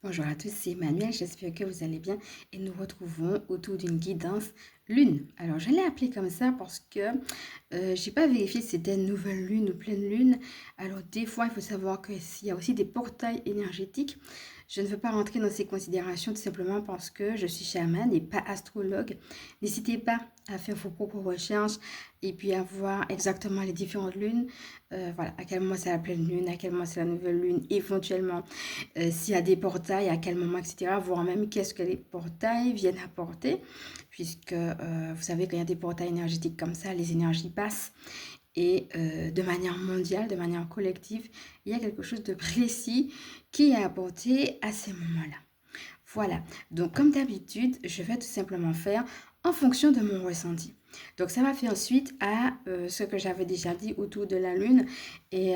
Bonjour à tous, c'est Emmanuel, j'espère que vous allez bien et nous retrouvons autour d'une guidance lune. Alors je l'ai appelée comme ça parce que j'ai pas vérifié si c'était nouvelle lune ou pleine lune. Alors des fois il faut savoir qu'il y a aussi des portails énergétiques. Je ne veux pas rentrer dans ces considérations tout simplement parce que je suis chamane et pas astrologue. N'hésitez pas à faire vos propres recherches et puis à voir exactement les différentes lunes. Voilà, à quel moment c'est la pleine lune, à quel moment c'est la nouvelle lune, éventuellement s'il y a des portails, à quel moment, etc. Voir même qu'est-ce que les portails viennent apporter, puisque vous savez qu'il y a des portails énergétiques comme ça, les énergies passent. Et de manière mondiale, de manière collective, il y a quelque chose de précis qui est apporté à ces moments-là. Voilà, donc comme d'habitude, je vais tout simplement faire en fonction de mon ressenti. Donc ça va faire suite à ce que j'avais déjà dit autour de la lune. Et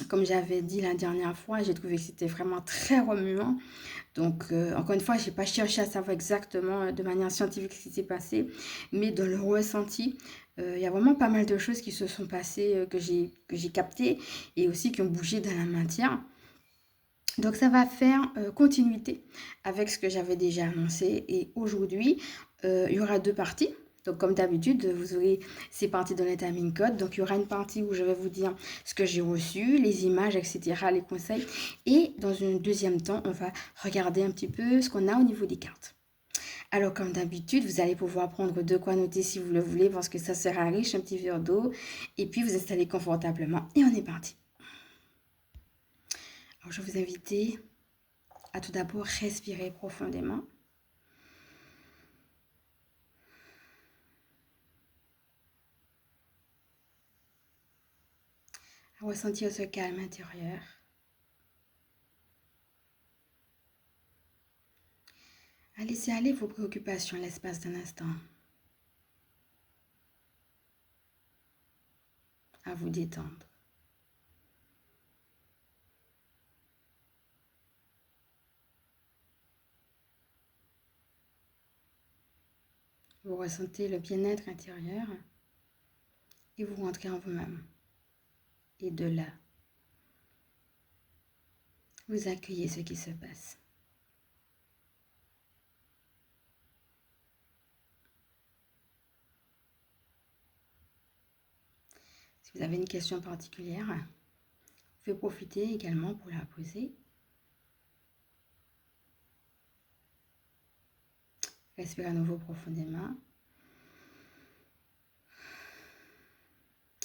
comme j'avais dit la dernière fois, j'ai trouvé que c'était vraiment très remuant. Donc encore une fois, je n'ai pas cherché à savoir exactement de manière scientifique ce qui s'est passé. Mais dans le ressenti, il y a vraiment pas mal de choses qui se sont passées que j'ai captées et aussi qui ont bougé dans la matière. Donc ça va faire continuité avec ce que j'avais déjà annoncé. Et aujourd'hui, il y aura deux parties. Donc comme d'habitude, vous aurez ces parties dans les timing code. Donc il y aura une partie où je vais vous dire ce que j'ai reçu, les images, etc., les conseils. Et dans un deuxième temps, on va regarder un petit peu ce qu'on a au niveau des cartes. Alors comme d'habitude, vous allez pouvoir prendre de quoi noter si vous le voulez parce que ça sera riche, un petit verre d'eau. Et puis vous installez confortablement et on est parti. Alors je vais vous inviter à tout d'abord respirer profondément. À ressentir ce calme intérieur. À laisser aller vos préoccupations l'espace d'un instant. À vous détendre. Vous ressentez le bien-être intérieur et vous rentrez en vous-même. Et de là, vous accueillez ce qui se passe. Si vous avez une question particulière, vous pouvez profiter également pour la poser. Respirez à nouveau profondément.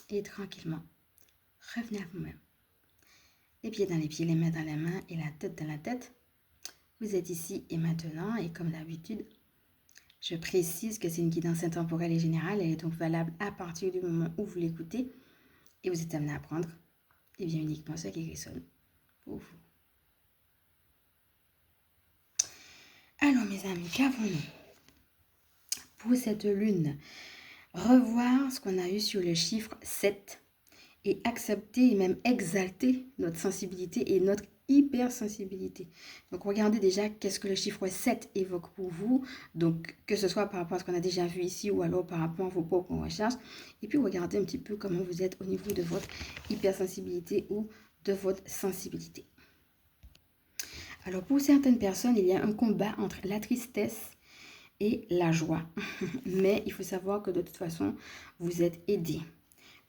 Et tranquillement, revenez à vous-même. Les pieds dans les pieds, les mains dans les mains et la tête dans la tête. Vous êtes ici et maintenant et comme d'habitude, je précise que c'est une guidance intemporelle et générale. Elle est donc valable à partir du moment où vous l'écoutez et vous êtes amené à prendre et bien uniquement ce qui résonne pour vous. Alors mes amis, qu'avons-nous pour cette lune? Revoir ce qu'on a eu sur le chiffre 7 et accepter et même exalter notre sensibilité et notre hypersensibilité. Donc regardez déjà qu'est-ce que le chiffre 7 évoque pour vous, donc que ce soit par rapport à ce qu'on a déjà vu ici ou alors par rapport à vos propres recherches, et puis regardez un petit peu comment vous êtes au niveau de votre hypersensibilité ou de votre sensibilité. Alors pour certaines personnes, il y a un combat entre la tristesse et la joie, mais il faut savoir que de toute façon, vous êtes aidé.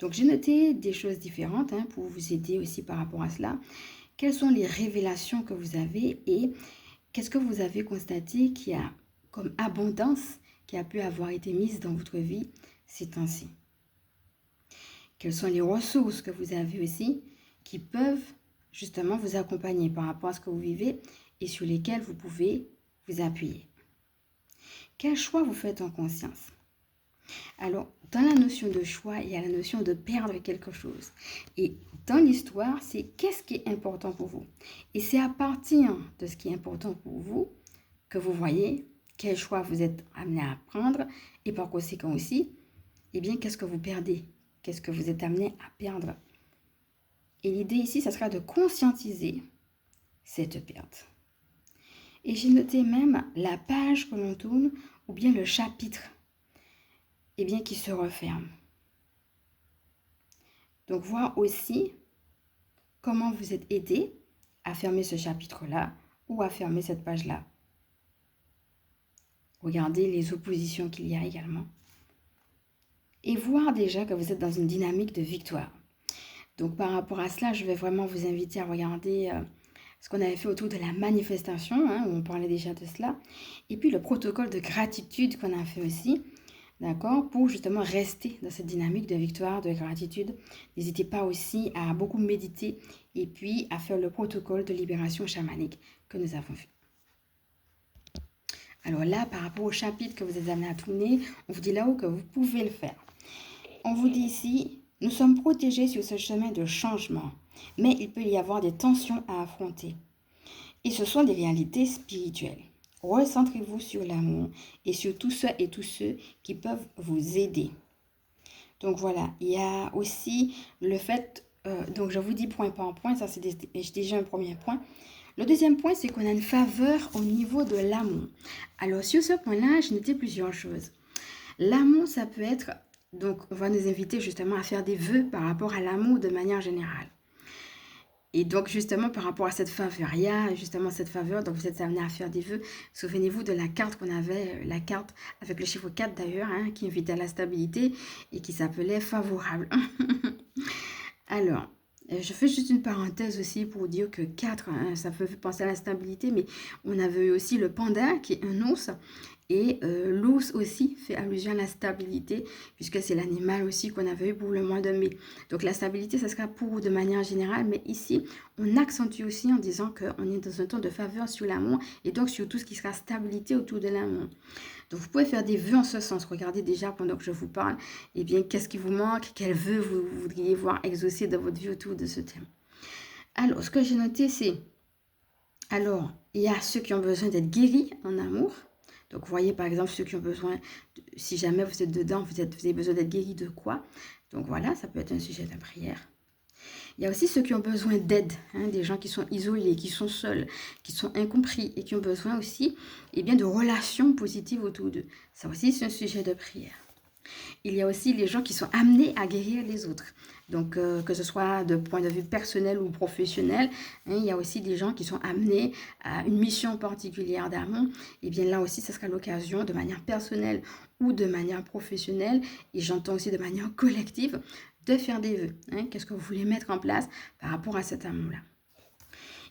Donc j'ai noté des choses différentes pour vous aider aussi par rapport à cela. Quelles sont les révélations que vous avez et qu'est-ce que vous avez constaté qui a comme abondance qui a pu avoir été mise dans votre vie ces temps-ci? Quelles sont les ressources que vous avez aussi qui peuvent justement vous accompagner par rapport à ce que vous vivez et sur lesquelles vous pouvez vous appuyer? Quel choix vous faites en conscience? Alors, dans la notion de choix, il y a la notion de perdre quelque chose. Et dans l'histoire, c'est qu'est-ce qui est important pour vous. Et c'est à partir de ce qui est important pour vous que vous voyez quel choix vous êtes amené à prendre et par conséquent aussi, eh bien, qu'est-ce que vous perdez? Qu'est-ce que vous êtes amené à perdre? Et l'idée ici, ça sera de conscientiser cette perte. Et j'ai noté même la page que l'on tourne ou bien le chapitre et bien, qui se referme. Donc, voir aussi comment vous êtes aidé à fermer ce chapitre-là ou à fermer cette page-là. Regardez les oppositions qu'il y a également. Et voir déjà que vous êtes dans une dynamique de victoire. Donc par rapport à cela, je vais vraiment vous inviter à regarder ce qu'on avait fait autour de la manifestation, hein, où on parlait déjà de cela. Et puis le protocole de gratitude qu'on a fait aussi, d'accord, pour justement rester dans cette dynamique de victoire, de gratitude. N'hésitez pas aussi à beaucoup méditer et puis à faire le protocole de libération chamanique que nous avons vu. Alors là, par rapport au chapitre que vous êtes amené à tourner, on vous dit là-haut que vous pouvez le faire. On vous dit ici, nous sommes protégés sur ce chemin de changement, mais il peut y avoir des tensions à affronter. Et ce sont des réalités spirituelles. Recentrez-vous sur l'amour et sur tous ceux et tous ceux qui peuvent vous aider. Donc voilà, il y a aussi le fait, donc je vous dis point par point, ça c'est déjà un premier point. Le deuxième point, c'est qu'on a une faveur au niveau de l'amour. Alors sur ce point-là, j'ai noté plusieurs choses. L'amour, ça peut être, donc on va nous inviter justement à faire des vœux par rapport à l'amour de manière générale. Et donc, justement, par rapport à cette faveur, il y a justement cette faveur, donc vous êtes amené à faire des vœux. Souvenez-vous de la carte qu'on avait, la carte avec le chiffre 4 d'ailleurs, hein, qui invitait à la stabilité et qui s'appelait favorable. Alors, je fais juste une parenthèse aussi pour dire que 4, hein, ça peut penser à la stabilité, mais on avait aussi le panda qui est un ours. Et l'ours aussi fait allusion à la stabilité, puisque c'est l'animal aussi qu'on avait eu pour le mois de mai. Donc la stabilité, ça sera pour de manière générale, mais ici, on accentue aussi en disant qu'on est dans un temps de faveur sur l'amour, et donc sur tout ce qui sera stabilité autour de l'amour. Donc vous pouvez faire des vœux en ce sens. Regardez déjà pendant que je vous parle, eh bien, qu'est-ce qui vous manque, quels vœux vous voudriez voir exaucer dans votre vie autour de ce thème. Alors, ce que j'ai noté, c'est, alors, il y a ceux qui ont besoin d'être guéris en amour. Donc, vous voyez, par exemple, ceux qui ont besoin, si jamais vous êtes dedans, vous avez besoin d'être guéri de quoi? Donc, voilà, ça peut être un sujet de prière. Il y a aussi ceux qui ont besoin d'aide, hein, des gens qui sont isolés, qui sont seuls, qui sont incompris et qui ont besoin aussi bien, de relations positives autour d'eux. Ça aussi, c'est un sujet de prière. Il y a aussi les gens qui sont amenés à guérir les autres. Donc, que ce soit de point de vue personnel ou professionnel, hein, il y a aussi des gens qui sont amenés à une mission particulière d'amour. Et bien là aussi, ce sera l'occasion de manière personnelle ou de manière professionnelle, et j'entends aussi de manière collective, de faire des vœux. Hein, qu'est-ce que vous voulez mettre en place par rapport à cet amour-là?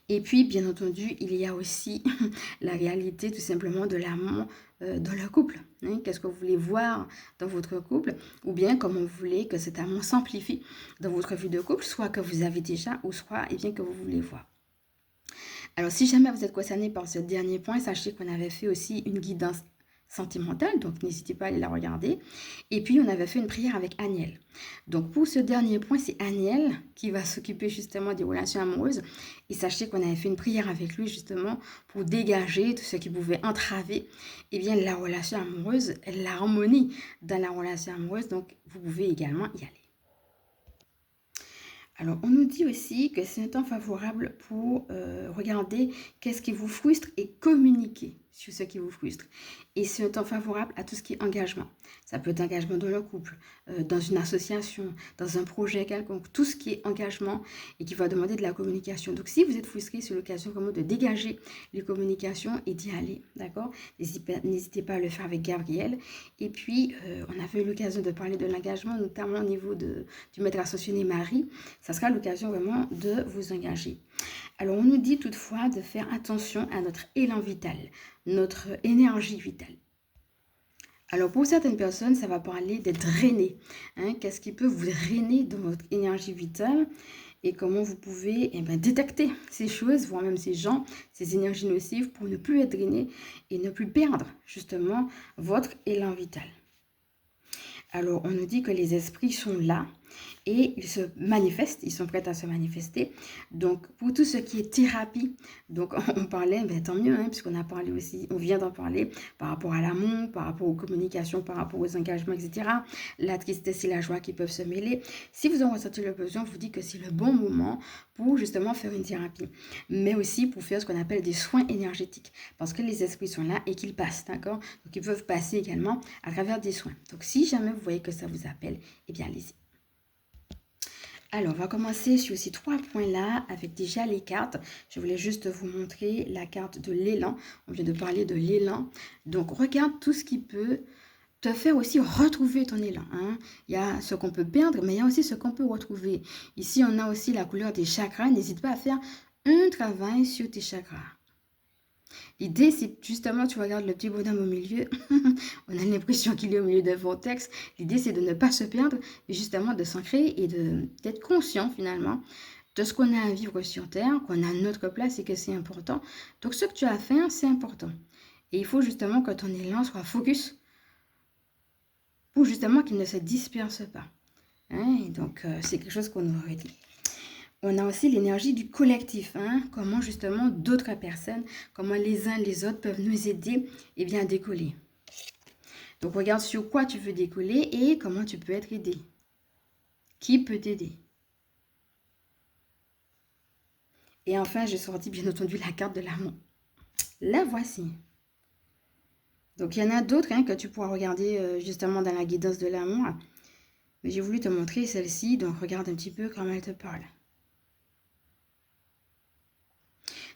Et puis, bien entendu, il y a aussi la réalité tout simplement de l'amour dans le couple. Hein. Qu'est-ce que vous voulez voir dans votre couple? Ou bien comment vous voulez que cet amour s'amplifie dans votre vie de couple, soit que vous avez déjà, ou soit bien, que vous voulez voir. Alors, si jamais vous êtes concerné par ce dernier point, sachez qu'on avait fait aussi une guidance sentimentale, donc n'hésitez pas à aller la regarder. Et puis, on avait fait une prière avec Aniel. Donc, pour ce dernier point, c'est Aniel qui va s'occuper justement des relations amoureuses. Et sachez qu'on avait fait une prière avec lui justement pour dégager tout ce qui pouvait entraver bien, la relation amoureuse, l'harmonie dans la relation amoureuse. Donc, vous pouvez également y aller. Alors, on nous dit aussi que c'est un temps favorable pour regarder qu'est-ce qui vous frustre et communiquer sur ce qui vous frustre. Et c'est un temps favorable à tout ce qui est engagement. Ça peut être engagement dans le couple, dans une association, dans un projet quelconque, tout ce qui est engagement et qui va demander de la communication. Donc, si vous êtes frustré, c'est l'occasion vraiment de dégager les communications et d'y aller, d'accord? N'hésitez pas à le faire avec Gabriel. Et puis, on avait eu l'occasion de parler de l'engagement, notamment au niveau du maître ascensionné Marie. Ça sera l'occasion vraiment de vous engager. Alors, on nous dit toutefois de faire attention à notre élan vital, notre énergie vitale. Alors, pour certaines personnes, ça va parler d'être drainé. Hein? Qu'est-ce qui peut vous drainer dans votre énergie vitale et comment vous pouvez détecter ces choses, voire même ces gens, ces énergies nocives pour ne plus être drainé et ne plus perdre justement votre élan vital. Alors, on nous dit que les esprits sont là et ils se manifestent, ils sont prêts à se manifester. Donc, pour tout ce qui est thérapie, donc on parlait, tant mieux, hein, puisqu'on a parlé aussi, on vient d'en parler par rapport à l'amour, par rapport aux communications, par rapport aux engagements, etc. La tristesse et la joie qui peuvent se mêler. Si vous en ressentez le besoin, je vous dis que c'est le bon moment pour justement faire une thérapie, mais aussi pour faire ce qu'on appelle des soins énergétiques, parce que les esprits sont là et qu'ils passent, d'accord? Donc, ils peuvent passer également à travers des soins. Donc, si jamais vous voyez que ça vous appelle, eh bien, allez-y. Alors, on va commencer sur ces 3 points-là avec déjà les cartes. Je voulais juste vous montrer la carte de l'élan. On vient de parler de l'élan. Donc, regarde tout ce qui peut te faire aussi retrouver ton élan. Hein. Il y a ce qu'on peut perdre, mais il y a aussi ce qu'on peut retrouver. Ici, on a aussi la couleur des chakras. N'hésite pas à faire un travail sur tes chakras. L'idée, c'est justement, tu regardes le petit bonhomme au milieu, on a l'impression qu'il est au milieu d'un vortex. L'idée, c'est de ne pas se perdre, mais justement de s'ancrer et d'être conscient finalement de ce qu'on a à vivre sur Terre, qu'on a notre place et que c'est important. Donc, ce que tu as à faire, c'est important. Et il faut justement que ton élan soit focus pour justement qu'il ne se disperse pas. Hein, et donc, c'est quelque chose qu'on aurait dit. On a aussi l'énergie du collectif, hein, comment justement d'autres personnes, comment les uns les autres peuvent nous aider eh bien, à décoller. Donc regarde sur quoi tu veux décoller et comment tu peux être aidé. Qui peut t'aider? Et enfin, j'ai sorti bien entendu la carte de l'amour. La voici. Donc il y en a d'autres hein, que tu pourras regarder justement dans la guidance de l'amour. Mais j'ai voulu te montrer celle-ci, donc regarde un petit peu comment elle te parle.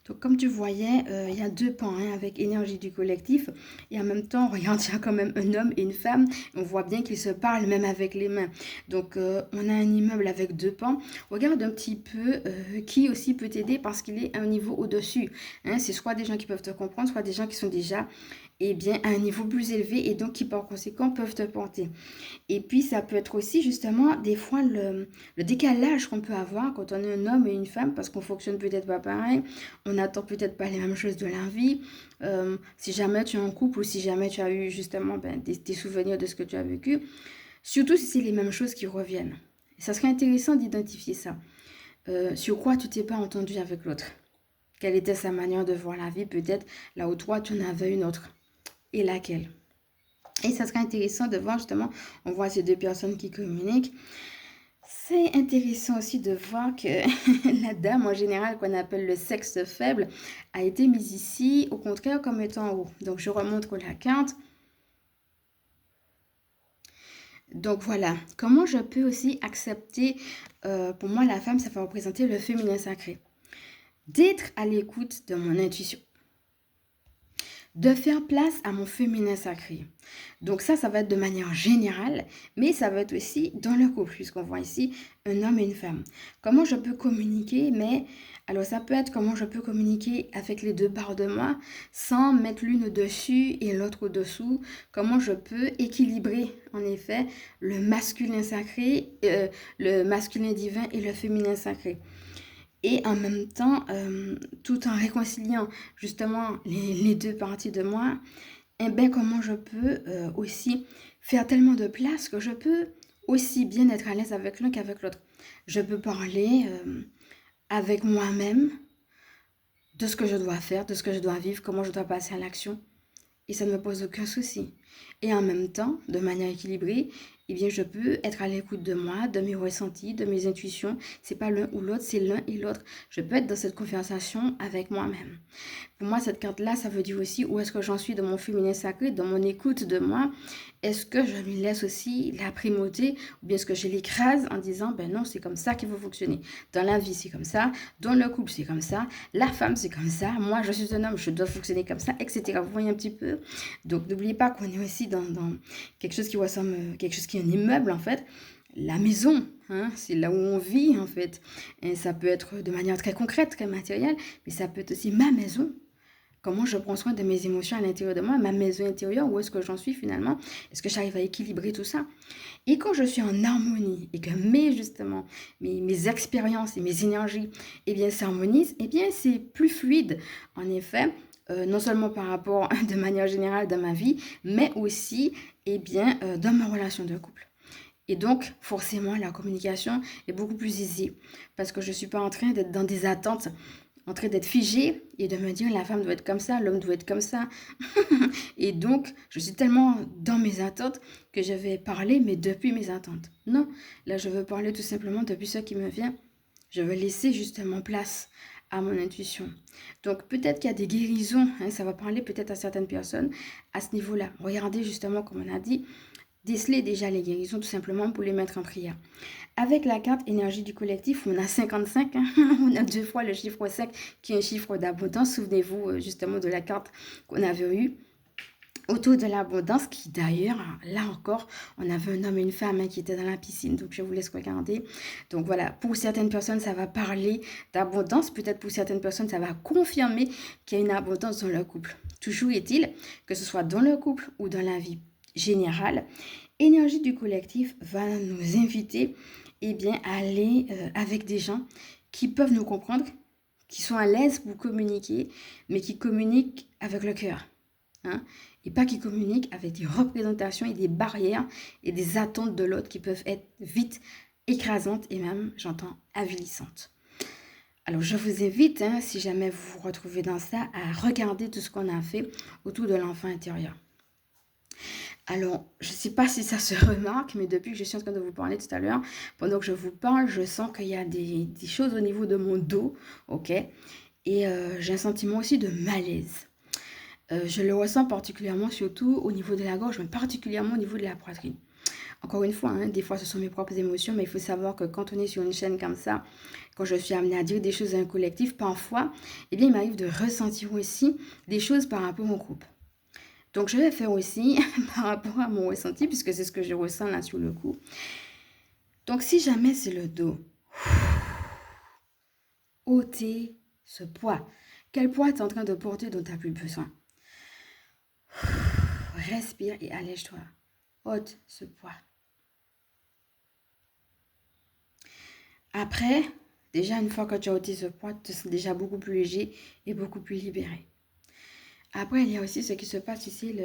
Donc, comme tu voyais, il y a 2 pans hein, avec énergie du collectif. Et en même temps, regarde, il y a quand même un homme et une femme. On voit bien qu'ils se parlent même avec les mains. Donc, on a un immeuble avec 2 pans. Regarde un petit peu qui aussi peut t'aider parce qu'il est à un niveau au-dessus. Hein, c'est soit des gens qui peuvent te comprendre, soit des gens qui sont déjà bien, à un niveau plus élevé et donc qui par conséquent peuvent te porter. Et puis, ça peut être aussi justement des fois le décalage qu'on peut avoir quand on est un homme et une femme parce qu'on fonctionne peut-être pas pareil, on n'attend peut-être pas les mêmes choses de la vie. Si jamais tu es en couple ou si jamais tu as eu justement des souvenirs de ce que tu as vécu, surtout si c'est les mêmes choses qui reviennent. Et ça serait intéressant d'identifier ça. Sur quoi tu t'es pas entendu avec l'autre? Quelle était sa manière de voir la vie peut-être là où toi tu en avais une autre? Et laquelle? Et ça serait intéressant de voir justement, on voit ces 2 personnes qui communiquent. C'est intéressant aussi de voir que la dame en général qu'on appelle le sexe faible a été mise ici au contraire comme étant en haut. Donc je remontre la carte. Donc voilà, comment je peux aussi accepter, pour moi la femme ça va représenter le féminin sacré. D'être à l'écoute de mon intuition. De faire place à mon féminin sacré. Donc ça va être de manière générale, mais ça va être aussi dans le couple, puisqu'on voit ici un homme et une femme. Comment je peux communiquer, mais alors ça peut être comment je peux communiquer avec les 2 parts de moi, sans mettre l'une au-dessus et l'autre au-dessous. Comment je peux équilibrer, en effet, le masculin sacré, le masculin divin et le féminin sacré. Et en même temps, tout en réconciliant justement les 2 parties de moi, eh bien, comment je peux aussi faire tellement de place que je peux aussi bien être à l'aise avec l'un qu'avec l'autre. Je peux parler avec moi-même de ce que je dois faire, de ce que je dois vivre, comment je dois passer à l'action. Et ça ne me pose aucun souci. Et en même temps, de manière équilibrée, eh bien, je peux être à l'écoute de moi, de mes ressentis, de mes intuitions. C'est pas l'un ou l'autre, c'est l'un et l'autre. Je peux être dans cette conversation avec moi-même. Pour moi, cette carte-là, ça veut dire aussi où est-ce que j'en suis dans mon féminin sacré, dans mon écoute de moi. Est-ce que je lui laisse aussi la primauté ou bien est-ce que je l'écrase en disant, ben non, c'est comme ça qu'il faut fonctionner. Dans la vie, c'est comme ça. Dans le couple, c'est comme ça. La femme, c'est comme ça. Moi, je suis un homme, je dois fonctionner comme ça, etc. Vous voyez un petit peu. Donc, n'oubliez pas qu'on est aussi dans quelque chose qui ressemble, quelque chose qui est un immeuble, en fait. La maison, hein, c'est là où on vit, en fait. Et ça peut être de manière très concrète, très matérielle, mais ça peut être aussi ma maison. Comment je prends soin de mes émotions à l'intérieur de moi, ma maison intérieure, où est-ce que j'en suis finalement? Est-ce que j'arrive à équilibrer tout ça? Et quand je suis en harmonie et que justement, mes expériences et mes énergies, eh bien, s'harmonisent, eh bien, c'est plus fluide. En effet, non seulement par rapport de manière générale dans ma vie, mais aussi, eh bien, dans ma relation de couple. Et donc, forcément, la communication est beaucoup plus aisée parce que je ne suis pas en train d'être dans des attentes en train d'être figée et de me dire la femme doit être comme ça, l'homme doit être comme ça. Et donc, je suis tellement dans mes attentes que je vais parler, mais depuis mes attentes. Non, là, je veux parler tout simplement depuis ce qui me vient. Je veux laisser justement place à mon intuition. Donc, peut-être qu'il y a des guérisons, hein, ça va parler peut-être à certaines personnes à ce niveau-là. Regardez justement, comme on a dit, déceler déjà les guérisons tout simplement pour les mettre en prière. Avec la carte énergie du collectif, on a 55, hein, on a 2 fois le chiffre 5 qui est un chiffre d'abondance. Souvenez-vous justement de la carte qu'on avait eue autour de l'abondance, qui d'ailleurs, là encore, on avait un homme et une femme qui étaient dans la piscine, donc je vous laisse regarder. Donc voilà, pour certaines personnes, ça va parler d'abondance, peut-être pour certaines personnes, ça va confirmer qu'il y a une abondance dans leur couple. Toujours est-il, que ce soit dans leur couple ou dans la vie générale, énergie du collectif va nous inviter à aller avec des gens qui peuvent nous comprendre, qui sont à l'aise pour communiquer, mais qui communiquent avec le cœur. Hein, et pas qui communiquent avec des représentations et des barrières et des attentes de l'autre qui peuvent être vite écrasantes et même, j'entends, avilissantes. Alors, je vous invite, hein, si jamais vous vous retrouvez dans ça, à regarder tout ce qu'on a fait autour de l'enfant intérieur. Alors, je ne sais pas si ça se remarque, mais depuis que je suis en train de vous parler tout à l'heure, pendant que je vous parle, je sens qu'il y a des choses au niveau de mon dos, ok? Et j'ai un sentiment aussi de malaise. Je le ressens particulièrement surtout au niveau de la gorge, mais particulièrement au niveau de la poitrine. Encore une fois, hein, des fois ce sont mes propres émotions, mais il faut savoir que quand on est sur une chaîne comme ça, quand je suis amenée à dire des choses à un collectif, parfois, il m'arrive de ressentir aussi des choses par rapport au groupe. Donc je vais faire aussi par rapport à mon ressenti, puisque c'est ce que je ressens là sur le coup. Donc si jamais c'est le dos, ôtez ce poids. Quel poids tu es en train de porter dont tu n'as plus besoin? Respire et allège-toi. Ôte ce poids. Après, déjà une fois que tu as ôté ce poids, tu te sens déjà beaucoup plus léger et beaucoup plus libéré. Après, il y a aussi ce qui se passe ici,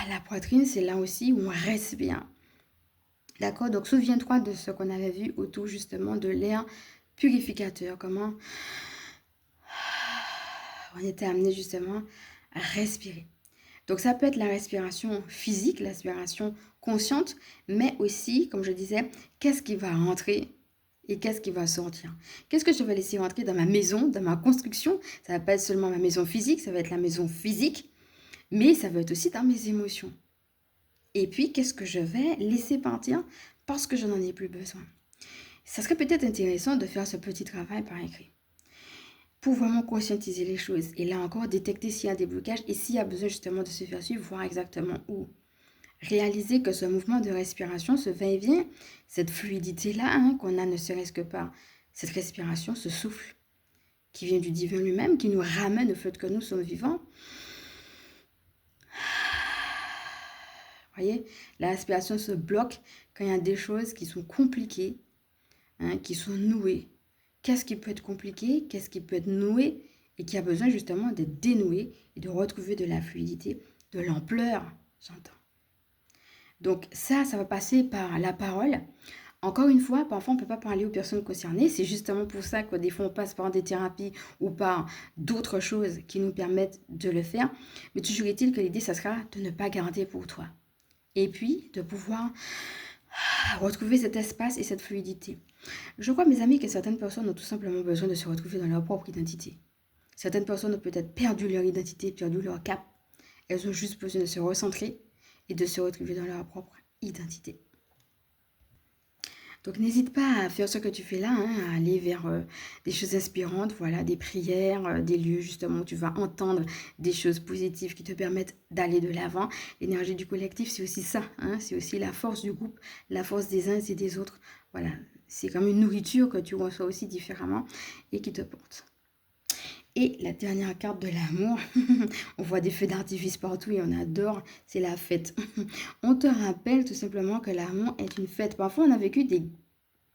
la poitrine, c'est là aussi où on reste bien. D'accord? Donc, souviens-toi de ce qu'on avait vu autour justement de l'air purificateur. Comment on était amené justement à respirer. Donc, ça peut être la respiration physique, la respiration consciente, mais aussi, comme je disais, qu'est-ce qui va rentrer et qu'est-ce qui va sortir. Qu'est-ce que je vais laisser rentrer dans ma maison, dans ma construction? Ça ne va pas être seulement ma maison physique, ça va être la maison physique, mais ça va être aussi dans mes émotions. Et puis, qu'est-ce que je vais laisser partir parce que je n'en ai plus besoin? Ça serait peut-être intéressant de faire ce petit travail par écrit pour vraiment conscientiser les choses. Et là encore, détecter s'il y a des blocages et s'il y a besoin justement de se faire suivre, voir exactement où. Réaliser que ce mouvement de respiration, ce va-et-vient, cette fluidité-là hein, qu'on a ne serait-ce que par cette respiration, ce souffle qui vient du divin lui-même, qui nous ramène au fait que nous sommes vivants. Vous voyez, la respiration se bloque quand il y a des choses qui sont compliquées, hein, qui sont nouées. Qu'est-ce qui peut être compliqué? Qu'est-ce qui peut être noué? Et qui a besoin justement d'être dénoué et de retrouver de la fluidité, de l'ampleur, j'entends. Donc ça va passer par la parole. Encore une fois, parfois on ne peut pas parler aux personnes concernées. C'est justement pour ça que des fois on passe par des thérapies ou par d'autres choses qui nous permettent de le faire. Mais toujours est-il que l'idée, ça sera de ne pas garder pour toi. Et puis de pouvoir retrouver cet espace et cette fluidité. Je crois, mes amis, que certaines personnes ont tout simplement besoin de se retrouver dans leur propre identité. Certaines personnes ont peut-être perdu leur identité, perdu leur cap. Elles ont juste besoin de se recentrer et de se retrouver dans leur propre identité. Donc n'hésite pas à faire ce que tu fais là, hein, à aller vers des choses inspirantes, voilà, des prières, des lieux justement où tu vas entendre des choses positives qui te permettent d'aller de l'avant. L'énergie du collectif, c'est aussi ça, hein, c'est aussi la force du groupe, la force des uns et des autres. Voilà, c'est comme une nourriture que tu reçois aussi différemment et qui te porte. Et la dernière carte de l'amour, on voit des feux d'artifice partout et on adore, c'est la fête. On te rappelle tout simplement que l'amour est une fête. Parfois, on a vécu des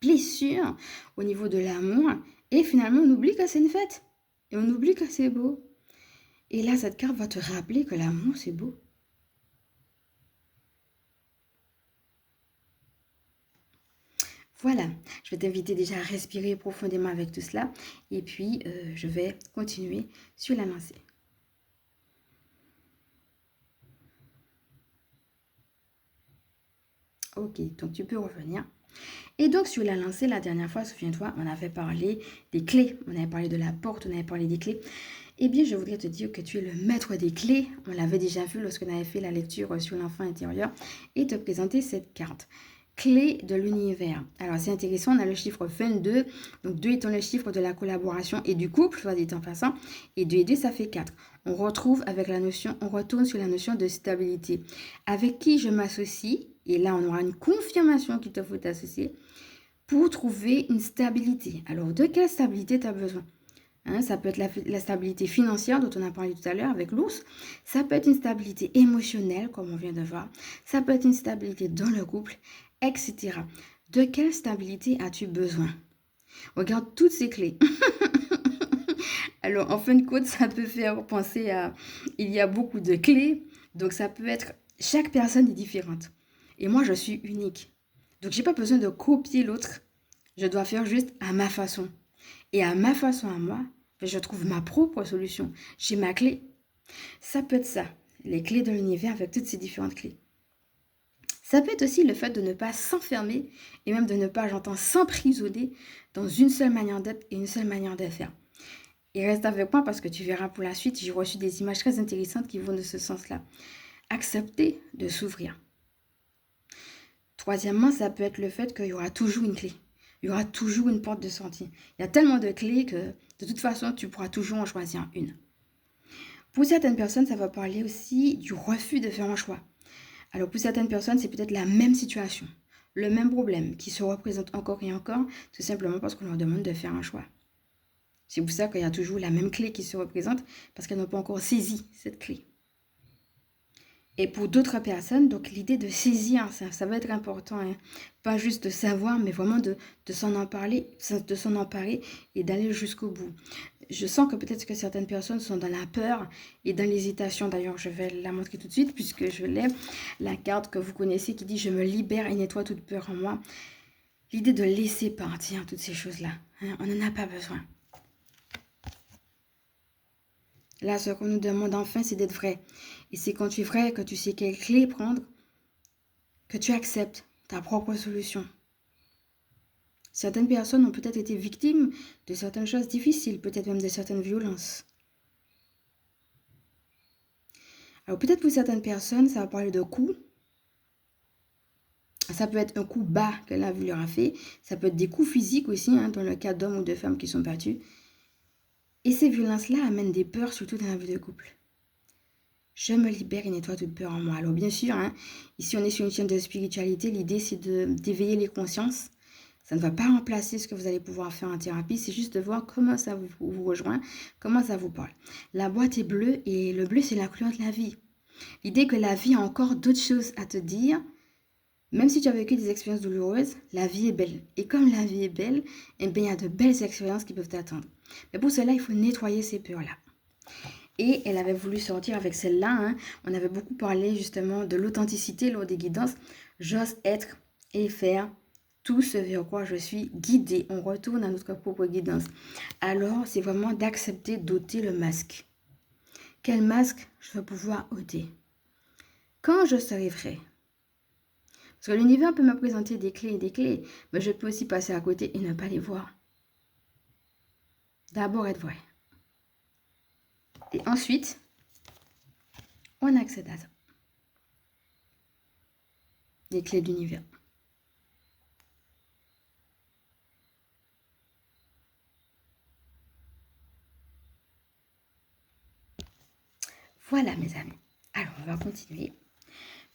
blessures au niveau de l'amour et finalement, on oublie que c'est une fête. Et on oublie que c'est beau. Et là, cette carte va te rappeler que l'amour, c'est beau. Voilà, je vais t'inviter déjà à respirer profondément avec tout cela. Et puis, je vais continuer sur la lancée. Ok, donc tu peux revenir. Et donc, sur la lancée, la dernière fois, souviens-toi, on avait parlé des clés. On avait parlé de la porte, on avait parlé des clés. Eh bien, je voudrais te dire que tu es le maître des clés. On l'avait déjà vu lorsqu'on avait fait la lecture sur l'enfant intérieur et te présenter cette carte. Clé de l'univers. Alors, c'est intéressant, on a le chiffre 22. Donc, 2 étant le chiffre de la collaboration et du couple, soit dit en passant. Et 2 et 2, ça fait 4. On retrouve avec la notion, on retourne sur la notion de stabilité. Avec qui je m'associe, et là, on aura une confirmation qu'il te faut t'associer pour trouver une stabilité. Alors, de quelle stabilité tu as besoin? Hein, ça peut être la stabilité financière dont on a parlé tout à l'heure avec l'ours. Ça peut être une stabilité émotionnelle, comme on vient de voir. Ça peut être une stabilité dans le couple, etc. De quelle stabilité as-tu besoin? Regarde toutes ces clés. Alors, en fin de compte, ça peut faire penser à... Il y a beaucoup de clés. Donc, ça peut être... Chaque personne est différente. Et moi, je suis unique. Donc, j'ai pas besoin de copier l'autre. Je dois faire juste à ma façon. Et à ma façon à moi, je trouve ma propre solution. J'ai ma clé. Ça peut être ça, les clés de l'univers avec toutes ces différentes clés. Ça peut être aussi le fait de ne pas s'enfermer et même de ne pas, j'entends, s'emprisonner dans une seule manière d'être et une seule manière de faire. Et reste avec moi parce que tu verras pour la suite, j'ai reçu des images très intéressantes qui vont de ce sens-là. Accepter de s'ouvrir. Troisièmement, ça peut être le fait qu'il y aura toujours une clé. Il y aura toujours une porte de sortie. Il y a tellement de clés que de toute façon, tu pourras toujours en choisir une. Pour certaines personnes, ça va parler aussi du refus de faire un choix. Alors pour certaines personnes, c'est peut-être la même situation, le même problème qui se représente encore et encore, tout simplement parce qu'on leur demande de faire un choix. C'est pour ça qu'il y a toujours la même clé qui se représente, parce qu'elles n'ont pas encore saisi cette clé. Et pour d'autres personnes, donc l'idée de saisir, ça va être important, hein. Pas juste de savoir, mais vraiment de s'en emparer et d'aller jusqu'au bout. Je sens que peut-être que certaines personnes sont dans la peur et dans l'hésitation. D'ailleurs, je vais la montrer tout de suite puisque je l'ai. La carte que vous connaissez qui dit « Je me libère et nettoie toute peur en moi ». L'idée de laisser partir toutes ces choses-là, hein, on n'en a pas besoin. Là, ce qu'on nous demande enfin, c'est d'être vrai. Et c'est quand tu es vrai, que tu sais quelle clé prendre, que tu acceptes ta propre solution. Certaines personnes ont peut-être été victimes de certaines choses difficiles, peut-être même de certaines violences. Alors peut-être pour certaines personnes, ça va parler de coups. Ça peut être un coup bas que la vie leur a fait. Ça peut être des coups physiques aussi, hein, dans le cas d'hommes ou de femmes qui sont battus. Et ces violences-là amènent des peurs, surtout dans la vie de couple. Je me libère et nettoie toute peur en moi. Alors bien sûr, hein, ici on est sur une chaîne de spiritualité. L'idée c'est d'éveiller les consciences. Ça ne va pas remplacer ce que vous allez pouvoir faire en thérapie. C'est juste de voir comment ça vous rejoint, comment ça vous parle. La boîte est bleue et le bleu c'est la couleur de la vie. L'idée que la vie a encore d'autres choses à te dire. Même si tu as vécu des expériences douloureuses, la vie est belle. Et comme la vie est belle, eh bien, il y a de belles expériences qui peuvent t'attendre. Mais pour cela, il faut nettoyer ces peurs-là. Et elle avait voulu sortir avec celle-là, hein. On avait beaucoup parlé justement de l'authenticité lors des guidances. J'ose être et faire tout ce vers quoi je suis guidée. On retourne à notre propre guidance. Alors, c'est vraiment d'accepter d'ôter le masque. Quel masque je vais pouvoir ôter? Quand je serai vrai. Parce que l'univers peut me présenter des clés, mais je peux aussi passer à côté et ne pas les voir. D'abord être vrai. Et ensuite, on accède à ça. Les clés de l'univers. Voilà mes amis. Alors, on va continuer.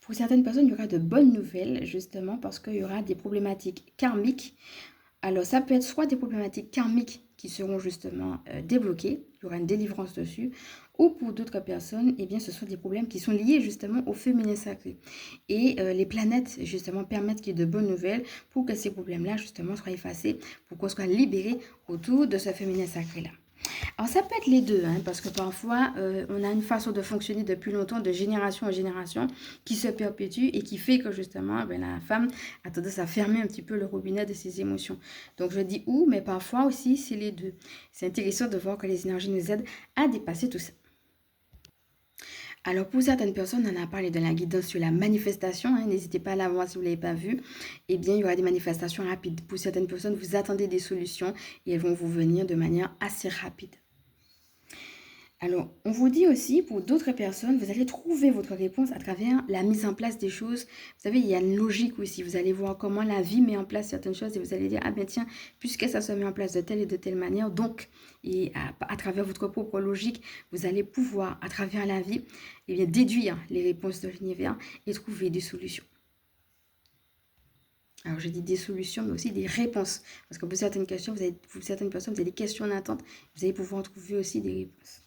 Pour certaines personnes, il y aura de bonnes nouvelles, justement, parce qu'il y aura des problématiques karmiques. Alors, ça peut être soit des problématiques karmiques qui seront justement débloquées, il y aura une délivrance dessus, ou pour d'autres personnes, eh bien, ce sont des problèmes qui sont liés justement au féminin sacré. Et les planètes, justement, permettent qu'il y ait de bonnes nouvelles pour que ces problèmes-là, justement, soient effacés, pour qu'on soit libéré autour de ce féminin sacré-là. Alors ça peut être les deux, hein, parce que parfois on a une façon de fonctionner depuis longtemps, de génération en génération, qui se perpétue et qui fait que justement la femme a tendance à fermer un petit peu le robinet de ses émotions. Donc je dis ou, mais parfois aussi c'est les deux. C'est intéressant de voir que les énergies nous aident à dépasser tout ça. Alors pour certaines personnes, on a parlé de la guidance sur la manifestation, hein, n'hésitez pas à la voir si vous ne l'avez pas vue. Eh bien, il y aura des manifestations rapides. Pour certaines personnes, vous attendez des solutions et elles vont vous venir de manière assez rapide. Alors, on vous dit aussi, pour d'autres personnes, vous allez trouver votre réponse à travers la mise en place des choses. Vous savez, il y a une logique aussi. Vous allez voir comment la vie met en place certaines choses et vous allez dire, ah ben tiens, puisque ça se met en place de telle et de telle manière, donc, et à travers votre propre logique, vous allez pouvoir, à travers la vie, eh bien, déduire les réponses de l'univers et trouver des solutions. Alors, je dis des solutions, mais aussi des réponses. Parce que pour certaines questions, pour certaines personnes, vous avez des questions en attente. Vous allez pouvoir trouver aussi des réponses.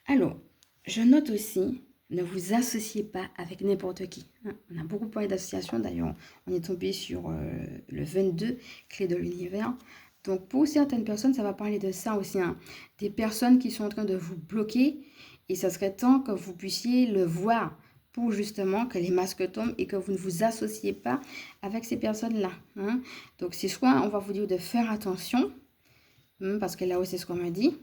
Alors, je note aussi, ne vous associez pas avec n'importe qui. On a beaucoup parlé d'association, d'ailleurs, on est tombé sur le 22, clé de l'univers. Donc, pour certaines personnes, ça va parler de ça aussi, hein. Des personnes qui sont en train de vous bloquer, et ça serait temps que vous puissiez le voir pour justement que les masques tombent et que vous ne vous associez pas avec ces personnes-là, hein. Donc, c'est soit on va vous dire de faire attention, parce que là aussi, c'est ce qu'on me dit,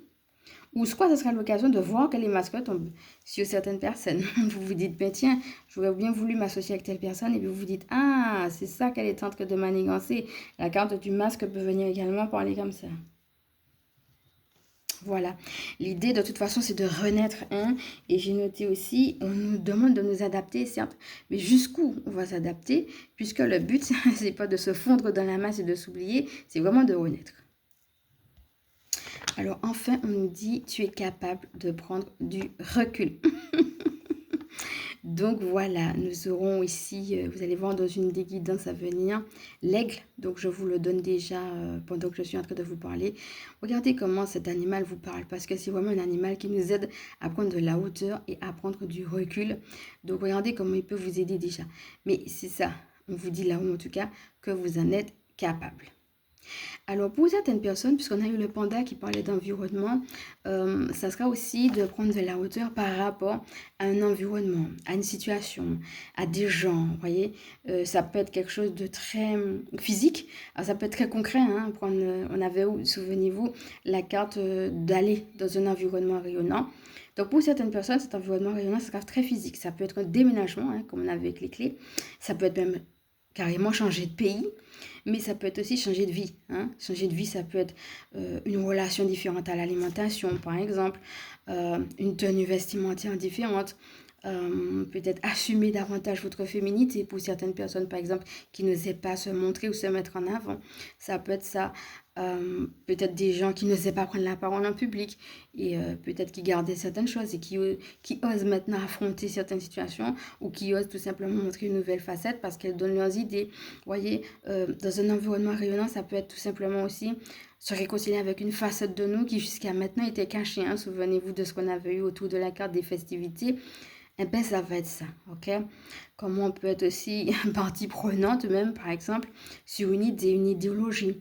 ou soit ce sera l'occasion de voir que les masques tombent sur certaines personnes. Vous vous dites, ben tiens, j'aurais bien voulu m'associer avec telle personne. Et puis vous vous dites, ah, c'est ça qu'elle est en train de manigancer. La carte du masque peut venir également parler comme ça. Voilà. L'idée, de toute façon, c'est de renaître. Hein. Et j'ai noté aussi, on nous demande de nous adapter, certes. Mais jusqu'où on va s'adapter? Puisque le but, c'est pas de se fondre dans la masse et de s'oublier. C'est vraiment de renaître. Alors enfin, on nous dit, tu es capable de prendre du recul. Donc voilà, nous aurons ici, vous allez voir dans une des guidances à venir, l'aigle. Donc je vous le donne déjà pendant que je suis en train de vous parler. Regardez comment cet animal vous parle, parce que c'est vraiment un animal qui nous aide à prendre de la hauteur et à prendre du recul. Donc regardez comment il peut vous aider déjà. Mais c'est ça, on vous dit là-haut en tout cas, que vous en êtes capable. Alors pour certaines personnes, puisqu'on a eu le panda qui parlait d'environnement, ça sera aussi de prendre de la hauteur par rapport à un environnement, à une situation, à des gens, vous voyez. Ça peut être quelque chose de très physique, alors ça peut être très concret, hein. On avait, souvenez-vous, la carte d'aller dans un environnement rayonnant. Donc pour certaines personnes, cet environnement rayonnant, ça sera très physique. Ça peut être un déménagement, hein, comme on avait avec les clés. Ça peut être même carrément changer de pays, mais ça peut être aussi changer de vie. Hein. Changer de vie, ça peut être une relation différente à l'alimentation, par exemple, une tenue vestimentaire différente, peut-être assumer davantage votre féminité pour certaines personnes, par exemple, qui n'osaient pas se montrer ou se mettre en avant. Ça peut être ça. Peut-être des gens qui n'osaient pas prendre la parole en public et peut-être qui gardaient certaines choses et qui osent maintenant affronter certaines situations ou qui osent tout simplement montrer une nouvelle facette parce qu'elles donnent leurs idées. Vous voyez, dans un environnement rayonnant, ça peut être tout simplement aussi se réconcilier avec une facette de nous qui jusqu'à maintenant était cachée. Hein. Souvenez-vous de ce qu'on avait eu autour de la carte des festivités. Eh bien, ça va être ça, ok? Comment on peut être aussi partie prenante, même, par exemple, sur une idée, une idéologie.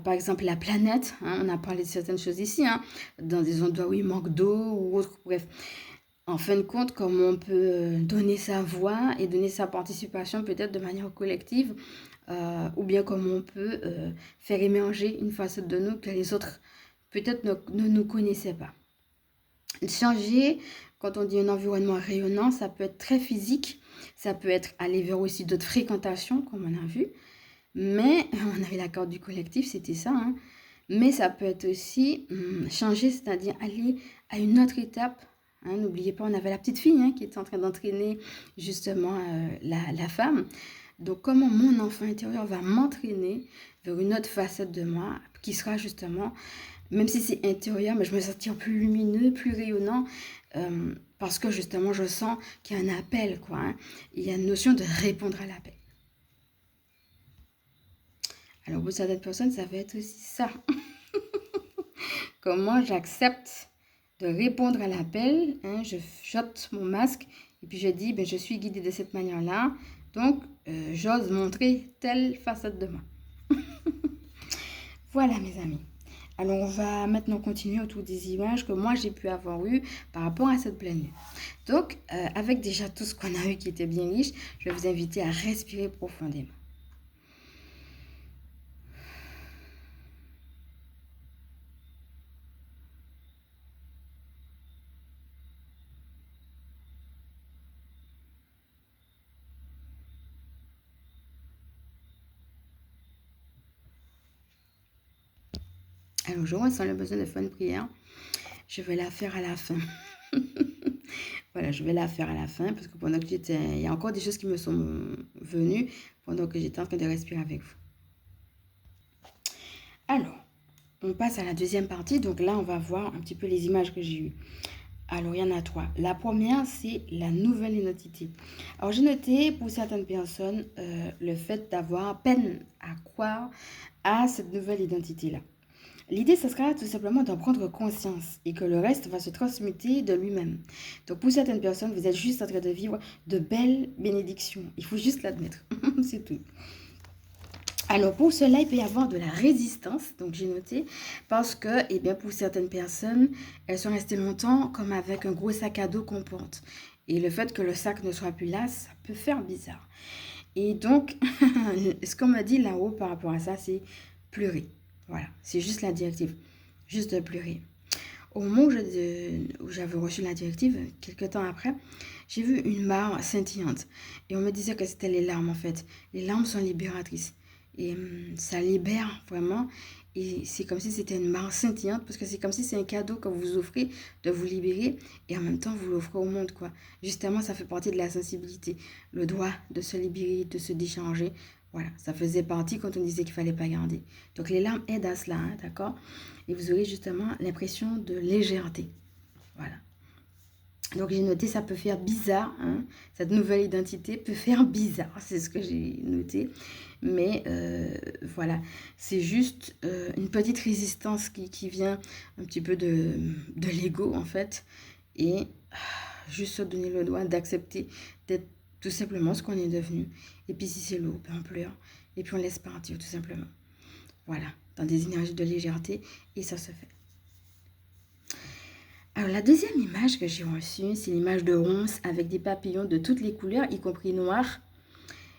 Par exemple, la planète, hein, on a parlé de certaines choses ici, hein, dans des endroits où il manque d'eau ou autre, bref. En fin de compte, comment on peut donner sa voix et donner sa participation peut-être de manière collective, ou bien comment on peut faire émerger une facette de nous que les autres peut-être ne nous connaissaient pas. Changer, quand on dit un environnement rayonnant, ça peut être très physique, ça peut être aller vers aussi d'autres fréquentations, comme on a vu, mais on avait la carte du collectif, c'était ça, hein. Mais ça peut être aussi changer, c'est-à-dire aller à une autre étape. Hein. N'oubliez pas, on avait la petite fille hein, qui était en train d'entraîner justement la femme. Donc, comment mon enfant intérieur va m'entraîner vers une autre facette de moi qui sera justement, même si c'est intérieur, mais je me sentir plus lumineux, plus rayonnant, parce que justement, je sens qu'il y a un appel, quoi. Hein. Il y a une notion de répondre à l'appel. Alors, pour certaines personnes, ça va être aussi ça. Comment j'accepte de répondre à l'appel, hein, je jette mon masque et puis je dis, ben, je suis guidée de cette manière-là, donc j'ose montrer telle facette de moi. Voilà mes amis. Alors on va maintenant continuer autour des images que moi j'ai pu avoir eues par rapport à cette pleine lune. Donc avec déjà tout ce qu'on a eu qui était bien riche, je vais vous inviter à respirer profondément. Alors je ressens le besoin de faire une prière. je vais la faire à la fin. Voilà, je vais la faire à la fin parce que pendant que j'étais... Il y a encore des choses qui me sont venues pendant que j'étais en train de respirer avec vous. Alors, on passe à la deuxième partie. Donc là, on va voir un petit peu les images que j'ai eues. Alors, il y en a trois. La première, c'est la nouvelle identité. Alors, j'ai noté pour certaines personnes le fait d'avoir peine à croire à cette nouvelle identité-là. L'idée, ce sera tout simplement d'en prendre conscience et que le reste va se transmuter de lui-même. Donc, pour certaines personnes, vous êtes juste en train de vivre de belles bénédictions. Il faut juste l'admettre. C'est tout. Alors, pour cela, il peut y avoir de la résistance, donc j'ai noté, parce que, eh bien, pour certaines personnes, elles sont restées longtemps comme avec un gros sac à dos qu'on porte. Et le fait que le sac ne soit plus là, ça peut faire bizarre. Et donc, ce qu'on m'a dit là-haut par rapport à ça, c'est pleurer. Voilà, c'est juste la directive, juste de pleurer. Au moment où j'avais reçu la directive, quelques temps après, j'ai vu une mare scintillante. Et on me disait que c'était les larmes en fait. Les larmes sont libératrices. Et ça libère vraiment. Et c'est comme si c'était une mare scintillante parce que c'est comme si c'est un cadeau que vous offrez de vous libérer et en même temps vous l'offrez au monde quoi. Justement, ça fait partie de la sensibilité. Le droit de se libérer, de se décharger. Voilà, ça faisait partie quand on disait qu'il fallait pas garder. Donc les larmes aident à cela, hein, d'accord? Et vous aurez justement l'impression de légèreté. Voilà. Donc j'ai noté, ça peut faire bizarre, hein. Cette nouvelle identité peut faire bizarre, c'est ce que j'ai noté. Mais voilà, c'est juste une petite résistance qui vient un petit peu de l'ego en fait. Et juste se donner le droit d'accepter d'être tout simplement ce qu'on est devenu. Et puis si c'est lourd, ben on pleure. Et puis on laisse partir tout simplement. Voilà, dans des énergies de légèreté. Et ça se fait. Alors la deuxième image que j'ai reçue, c'est l'image de ronces avec des papillons de toutes les couleurs, y compris noirs,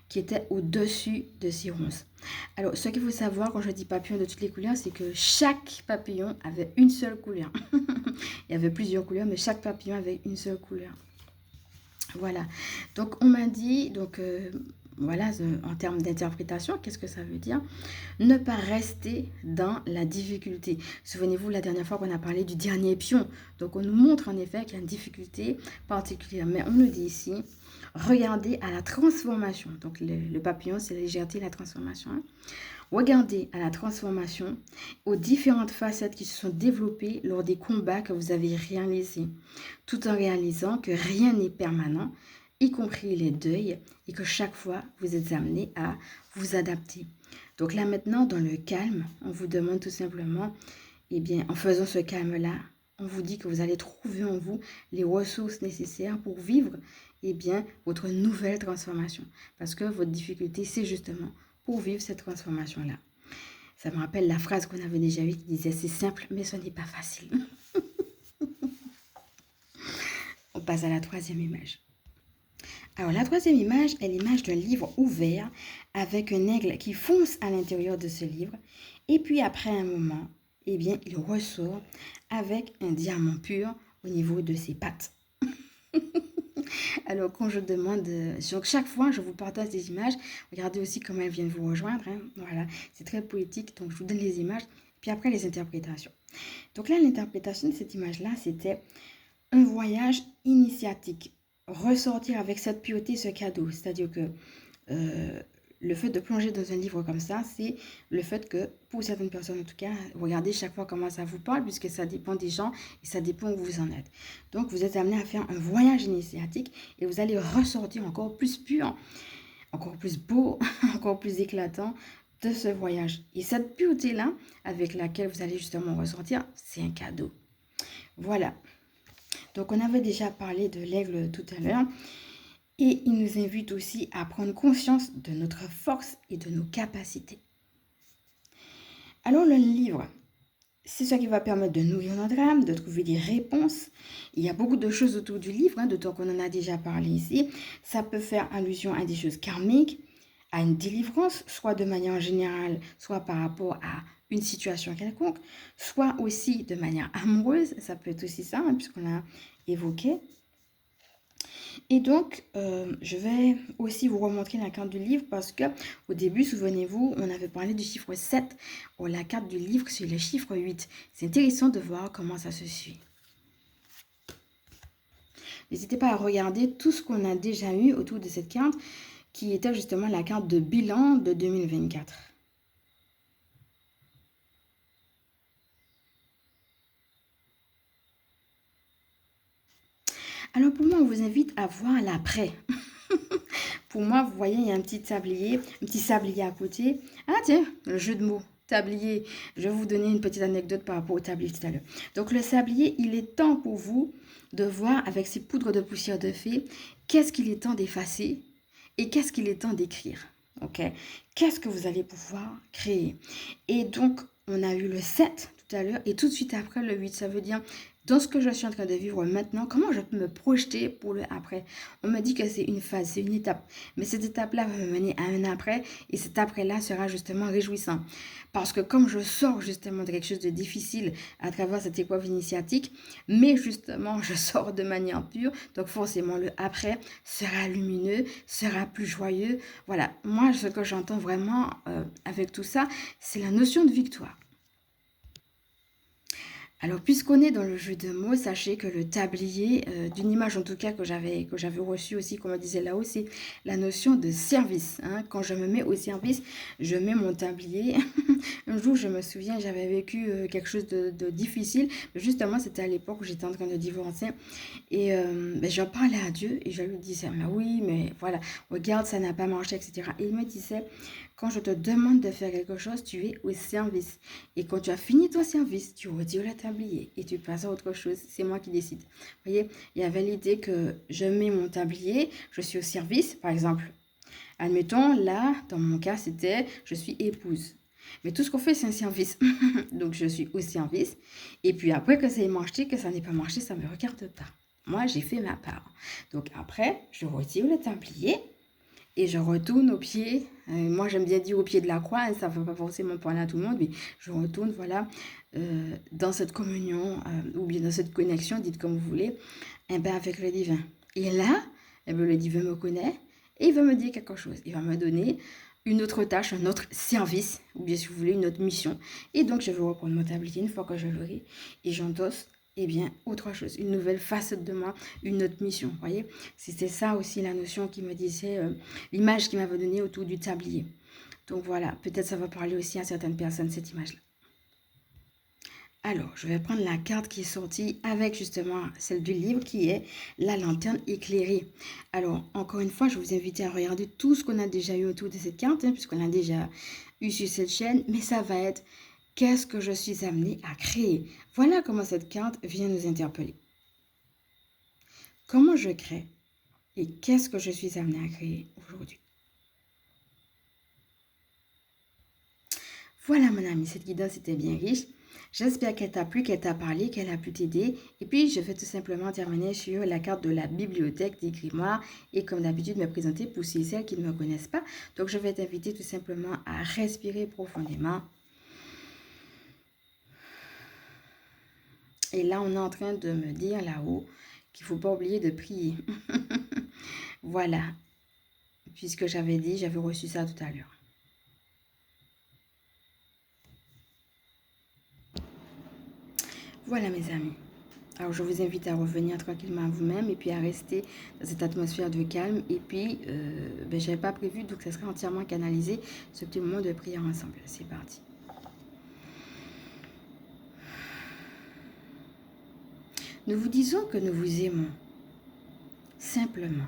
qui étaient au-dessus de ces ronces. Alors ce qu'il faut savoir quand je dis papillons de toutes les couleurs, c'est que chaque papillon avait une seule couleur. Il y avait plusieurs couleurs, mais chaque papillon avait une seule couleur. Voilà. Donc on m'a dit, voilà, en termes d'interprétation, qu'est-ce que ça veut dire? Ne pas rester dans la difficulté. Souvenez-vous la dernière fois qu'on a parlé du dernier pion. Donc on nous montre en effet qu'il y a une difficulté particulière. Mais on nous dit ici, regardez à la transformation. Donc le papillon, c'est la légèreté, la transformation. Hein. Regardez à la transformation, aux différentes facettes qui se sont développées lors des combats que vous avez réalisés, tout en réalisant que rien n'est permanent, y compris les deuils, et que chaque fois, vous êtes amené à vous adapter. Donc là maintenant, dans le calme, on vous demande tout simplement, eh bien, en faisant ce calme-là, on vous dit que vous allez trouver en vous les ressources nécessaires pour vivre, eh bien, votre nouvelle transformation. Parce que votre difficulté, c'est justement pour vivre cette transformation-là. Ça me rappelle la phrase qu'on avait déjà eue qui disait « c'est simple, mais ce n'est pas facile ». On passe à la troisième image. Alors la troisième image est l'image d'un livre ouvert avec un aigle qui fonce à l'intérieur de ce livre. Et puis après un moment, eh bien, il ressort avec un diamant pur au niveau de ses pattes. Alors, quand je demande, donc chaque fois, je vous partage des images. Regardez aussi comment elles viennent vous rejoindre. Hein. Voilà, c'est très poétique. Donc, je vous donne les images. Puis après, les interprétations. Donc là, l'interprétation de cette image-là, c'était un voyage initiatique. Ressortir avec cette pureté, ce cadeau. C'est-à-dire que le fait de plonger dans un livre comme ça, c'est le fait que, pour certaines personnes en tout cas, regardez chaque fois comment ça vous parle, puisque ça dépend des gens et ça dépend où vous en êtes. Donc, vous êtes amené à faire un voyage initiatique et vous allez ressortir encore plus pur, encore plus beau, encore plus éclatant de ce voyage. Et cette pureté-là, avec laquelle vous allez justement ressortir, c'est un cadeau. Voilà. Donc, on avait déjà parlé de l'aigle tout à l'heure. Et il nous invite aussi à prendre conscience de notre force et de nos capacités. Alors le livre, c'est ce qui va permettre de nourrir notre âme, de trouver des réponses. Il y a beaucoup de choses autour du livre, hein, d'autant qu'on en a déjà parlé ici. Ça peut faire allusion à des choses karmiques, à une délivrance, soit de manière générale, soit par rapport à une situation quelconque, soit aussi de manière amoureuse. Ça peut être aussi ça, hein, puisqu'on a évoqué. Et donc, je vais aussi vous remontrer la carte du livre parce que au début, souvenez-vous, on avait parlé du chiffre 7. Oh, la carte du livre, c'est le chiffre 8. C'est intéressant de voir comment ça se suit. N'hésitez pas à regarder tout ce qu'on a déjà eu autour de cette carte, qui était justement la carte de bilan de 2024. Alors pour moi, on vous invite à voir l'après. Pour moi, vous voyez, il y a un petit sablier à côté. Ah tiens, le jeu de mots, tablier. Je vais vous donner une petite anecdote par rapport au tablier tout à l'heure. Donc le sablier, il est temps pour vous de voir avec ces poudres de poussière de fée, qu'est-ce qu'il est temps d'effacer et qu'est-ce qu'il est temps d'écrire. Ok? Qu'est-ce que vous allez pouvoir créer? Et donc, on a eu le 7 tout à l'heure et tout de suite après le 8. Ça veut dire, dans ce que je suis en train de vivre maintenant, comment je peux me projeter pour le après? On me dit que c'est une phase, c'est une étape. Mais cette étape-là va me mener à un après et cet après-là sera justement réjouissant. Parce que comme je sors justement de quelque chose de difficile à travers cette épreuve initiatique, mais justement je sors de manière pure, donc forcément le après sera lumineux, sera plus joyeux. Voilà, moi ce que j'entends vraiment avec tout ça, c'est la notion de victoire. Alors, puisqu'on est dans le jeu de mots, sachez que le tablier, d'une image en tout cas que j'avais reçue aussi, comme on disait là-haut, c'est la notion de service. Hein. Quand je me mets au service, je mets mon tablier. Un jour, je me souviens, j'avais vécu quelque chose de difficile. Justement, c'était à l'époque où j'étais en train de divorcer. Et ben, j'en parlais à Dieu et je lui disais, mais oui, mais voilà, regarde, ça n'a pas marché, etc. Et il me disait, quand je te demande de faire quelque chose, tu es au service. Et quand tu as fini ton service, tu retires le tablier et tu passes à autre chose. C'est moi qui décide. Vous voyez, il y avait l'idée que je mets mon tablier, je suis au service. Par exemple, admettons, là, dans mon cas, c'était je suis épouse. Mais tout ce qu'on fait, c'est un service. Donc, je suis au service. Et puis après, que ça ait marché, que ça n'ait pas marché, ça ne me regarde pas. Moi, j'ai fait ma part. Donc, après, je retire le tablier et je retourne au pied. Moi, j'aime bien dire au pied de la croix. Hein, ça ne va pas forcément parler à tout le monde, mais je retourne, voilà, dans cette communion ou bien dans cette connexion, dites comme vous voulez, eh ben, avec le divin. Et là, eh ben, le divin me connaît et il va me dire quelque chose. Il va me donner une autre tâche, un autre service, ou bien si vous voulez, une autre mission. Et donc, je vais reprendre mon tablier une fois que je l'aurai et j'endosse, eh bien, autre chose, une nouvelle facette de moi, une autre mission. Vous voyez, c'était ça aussi la notion qui me disait, l'image qui m'avait donnée autour du tablier. Donc voilà, peut-être ça va parler aussi à certaines personnes, cette image-là. Alors, je vais prendre la carte qui est sortie avec justement celle du livre qui est la lanterne éclairée. Alors, encore une fois, je vous invite à regarder tout ce qu'on a déjà eu autour de cette carte, hein, puisqu'on a déjà eu sur cette chaîne, mais ça va être qu'est-ce que je suis amenée à créer. Voilà comment cette carte vient nous interpeller. Comment je crée et qu'est-ce que je suis amenée à créer aujourd'hui. Voilà mon ami, cette guidance était bien riche. J'espère qu'elle t'a plu, qu'elle t'a parlé, qu'elle a pu t'aider. Et puis, je vais tout simplement terminer sur la carte de la bibliothèque des grimoires. Et comme d'habitude, me présenter pour ceux et celles qui ne me connaissent pas. Donc, je vais t'inviter tout simplement à respirer profondément. Et là, on est en train de me dire là-haut qu'il ne faut pas oublier de prier. Voilà. Puisque j'avais dit, j'avais reçu ça tout à l'heure. Voilà mes amis. Alors je vous invite à revenir tranquillement à vous-même et puis à rester dans cette atmosphère de calme. Et puis, je n'avais pas prévu, donc ça sera entièrement canalisé, ce petit moment de prière ensemble. C'est parti. Nous vous disons que nous vous aimons, simplement.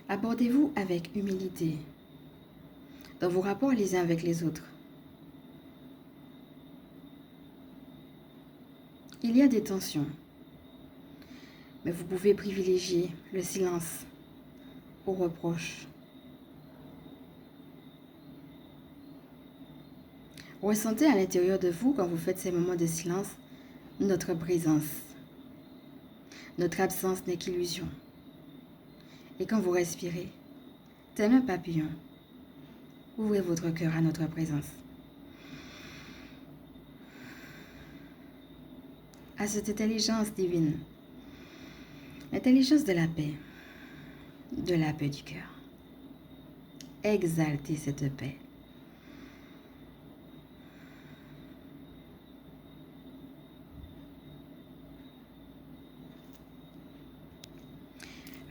Abordez-vous avec humilité dans vos rapports les uns avec les autres. Il y a des tensions, mais vous pouvez privilégier le silence aux reproches. Ressentez à l'intérieur de vous, quand vous faites ces moments de silence, notre présence. Notre absence n'est qu'illusion. Et quand vous respirez, tel un papillon, ouvrez votre cœur à notre présence. À cette intelligence divine, l'intelligence de la paix du cœur. Exaltez cette paix.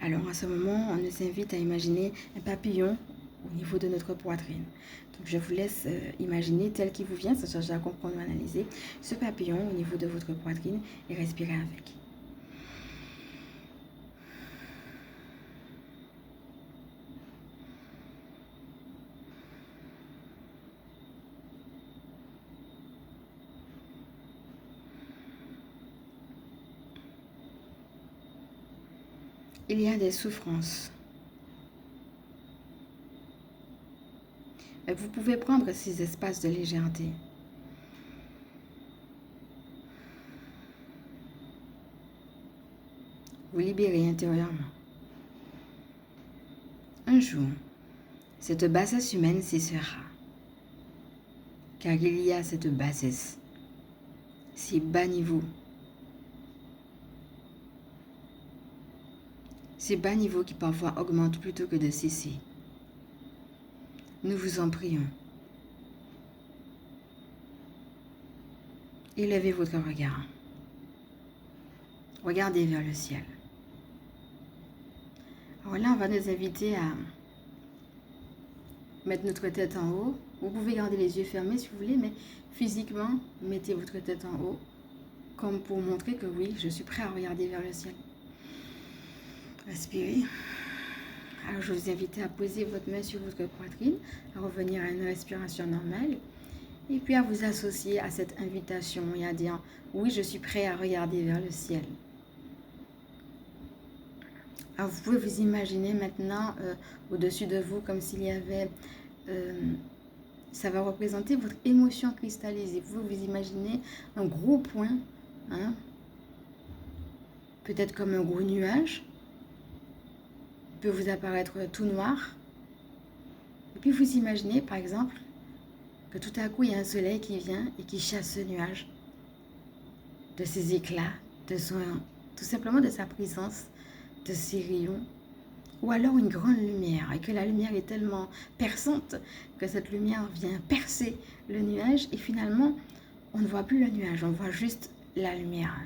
Alors, à ce moment, on nous invite à imaginer un papillon au niveau de notre poitrine. Donc, je vous laisse imaginer tel qu'il vous vient, ça cherche à comprendre ou analyser ce papillon au niveau de votre poitrine et respirer avec. Il y a des souffrances. Mais vous pouvez prendre ces espaces de légèreté. Vous libérer intérieurement. Un jour, cette bassesse humaine cessera. Car il y a cette bassesse. Ces bas niveaux. Ces bas niveaux qui parfois augmentent plutôt que de cesser. Nous vous en prions. Élevez votre regard. Regardez vers le ciel. Alors là, on va nous inviter à mettre notre tête en haut. Vous pouvez garder les yeux fermés si vous voulez, mais physiquement, mettez votre tête en haut, comme pour montrer que oui, je suis prêt à regarder vers le ciel. Respirez. Alors, je vous invite à poser votre main sur votre poitrine, à revenir à une respiration normale, et puis à vous associer à cette invitation et à dire oui, je suis prêt à regarder vers le ciel. Alors, vous pouvez vous imaginer maintenant au-dessus de vous comme s'il y avait... ça va représenter votre émotion cristallisée. Vous vous imaginez un gros point, hein, peut-être comme un gros nuage. Il peut vous apparaître tout noir. Et puis vous imaginez par exemple que tout à coup il y a un soleil qui vient et qui chasse ce nuage de ses éclats, tout simplement de sa présence, de ses rayons, ou alors une grande lumière, et que la lumière est tellement perçante que cette lumière vient percer le nuage, et finalement, on ne voit plus le nuage, on voit juste la lumière.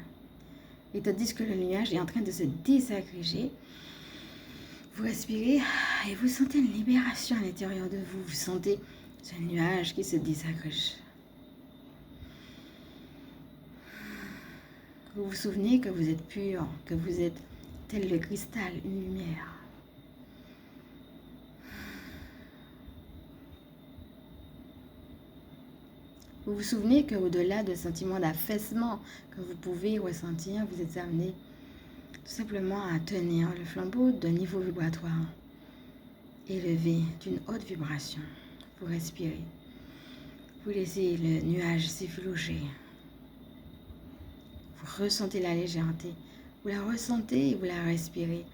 Et tandis que le nuage est en train de se désagréger, vous respirez et vous sentez une libération à l'intérieur de vous. Vous sentez ce nuage qui se désagrège. Vous vous souvenez que vous êtes pur, que vous êtes tel le cristal, une lumière. Vous vous souvenez qu'au-delà de sentiment d'affaissement que vous pouvez ressentir, vous êtes amené tout simplement à tenir le flambeau d'un niveau vibratoire élevé, d'une haute vibration. Vous respirez. Vous laissez le nuage s'effilocher. Vous ressentez la légèreté. Vous la ressentez et vous la respirez.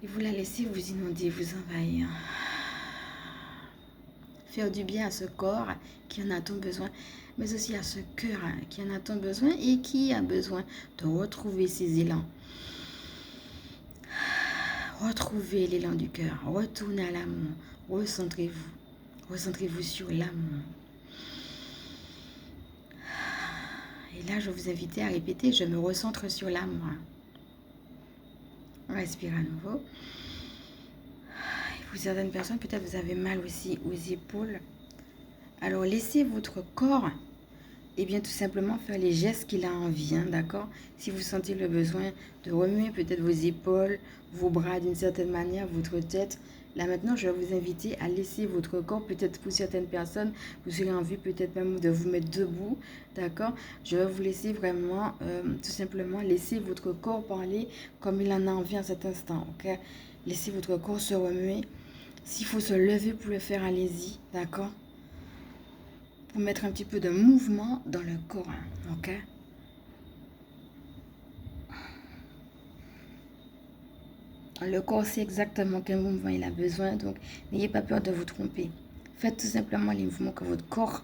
Et vous la laissez vous inonder, vous envahir. Faire du bien à ce corps qui en a tant besoin, mais aussi à ce cœur qui en a tant besoin et qui a besoin de retrouver ses élans. Retrouvez l'élan du cœur, retournez à l'amour, recentrez-vous sur l'amour. Et là, je vous invite à répéter, je me recentre sur l'amour. Respirez à nouveau. Et pour certaines personnes, peut-être vous avez mal aussi aux épaules. Alors, laissez votre corps, et bien tout simplement faire les gestes qu'il a envie, hein, d'accord? Si vous sentez le besoin de remuer peut-être vos épaules, vos bras d'une certaine manière, votre tête. Là maintenant, je vais vous inviter à laisser votre corps, peut-être pour certaines personnes, vous aurez envie peut-être même de vous mettre debout, d'accord? Je vais vous laisser vraiment, tout simplement, laisser votre corps parler comme il en a envie à cet instant, ok? Laissez votre corps se remuer. S'il faut se lever pour le faire, allez-y, d'accord? Pour mettre un petit peu de mouvement dans le corps, ok? Le corps sait exactement quel mouvement il a besoin, donc n'ayez pas peur de vous tromper. Faites tout simplement les mouvements que votre corps